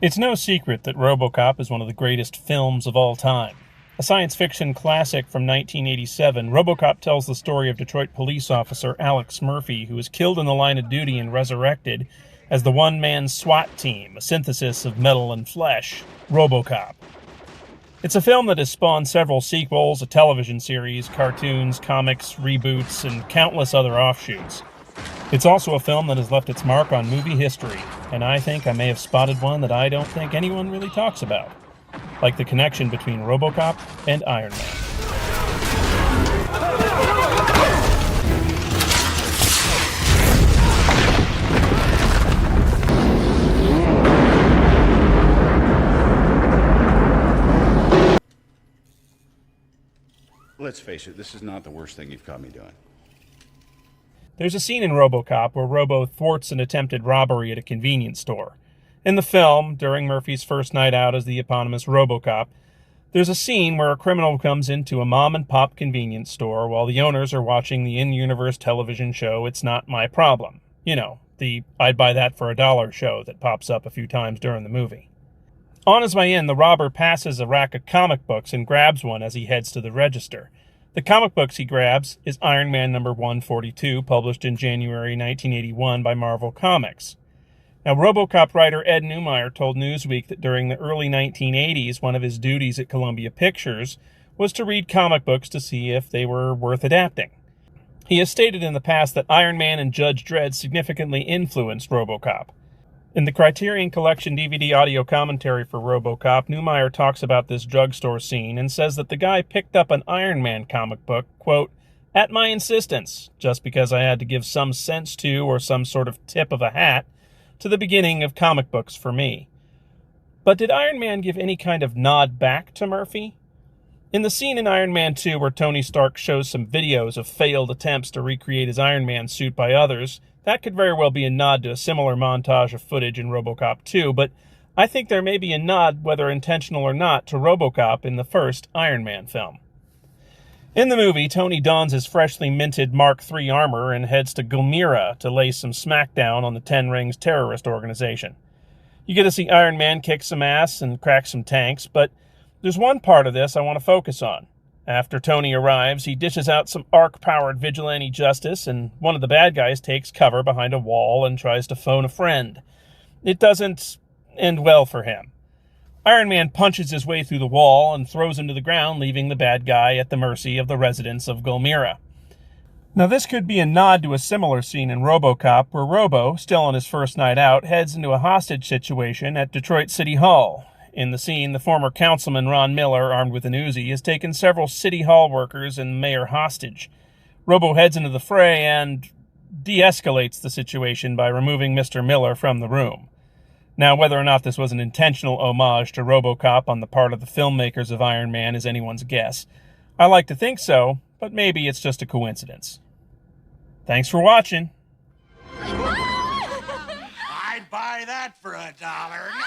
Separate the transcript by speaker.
Speaker 1: It's no secret that RoboCop is one of the greatest films of all time. A science fiction classic from 1987, RoboCop tells the story of Detroit police officer Alex Murphy, who was killed in the line of duty and resurrected as the one-man SWAT team, a synthesis of metal and flesh, RoboCop. It's a film that has spawned several sequels, a television series, cartoons, comics, reboots, and countless other offshoots. It's also a film that has left its mark on movie history, and I think I may have spotted one that I don't think anyone really talks about, like the connection between RoboCop and Iron Man.
Speaker 2: Let's face it, this is not the worst thing you've caught me doing.
Speaker 1: There's a scene in RoboCop where Robo thwarts an attempted robbery at a convenience store. In the film, during Murphy's first night out as the eponymous RoboCop, there's a scene where a criminal comes into a mom-and-pop convenience store while the owners are watching the in-universe television show It's Not My Problem. You know, the I'd buy that for $1 show that pops up a few times during the movie. On his way in, the robber passes a rack of comic books and grabs one as he heads to the register. The comic books he grabs is Iron Man number 142, published in January 1981 by Marvel Comics. Now, RoboCop writer Ed Neumeyer told Newsweek that during the early 1980s, one of his duties at Columbia Pictures was to read comic books to see if they were worth adapting. He has stated in the past that Iron Man and Judge Dredd significantly influenced RoboCop. In the Criterion Collection DVD audio commentary for RoboCop, Neumeyer talks about this drugstore scene and says that the guy picked up an Iron Man comic book, quote, at my insistence, just because I had to give some sense to or some sort of tip of a hat to the beginning of comic books for me. But did Iron Man give any kind of nod back to Murphy? In the scene in Iron Man 2 where Tony Stark shows some videos of failed attempts to recreate his Iron Man suit by others, that could very well be a nod to a similar montage of footage in RoboCop 2, but I think there may be a nod, whether intentional or not, to RoboCop in the first Iron Man film. In the movie, Tony dons his freshly minted Mark III armor and heads to Gulmira to lay some smackdown on the Ten Rings terrorist organization. You get to see Iron Man kick some ass and crack some tanks, but there's one part of this I want to focus on. After Tony arrives, he dishes out some arc-powered vigilante justice, and one of the bad guys takes cover behind a wall and tries to phone a friend. It doesn't end well for him. Iron Man punches his way through the wall and throws him to the ground, leaving the bad guy at the mercy of the residents of Gulmira. Now, this could be a nod to a similar scene in RoboCop, where Robo, still on his first night out, heads into a hostage situation at Detroit City Hall. In the scene, the former councilman Ron Miller, armed with an Uzi, has taken several City Hall workers and the mayor hostage. Robo heads into the fray and de-escalates the situation by removing Mr. Miller from the room. Now, whether or not this was an intentional homage to RoboCop on the part of the filmmakers of Iron Man is anyone's guess. I like to think so, but maybe it's just a coincidence. Thanks for watching.
Speaker 3: I'd buy that for $1.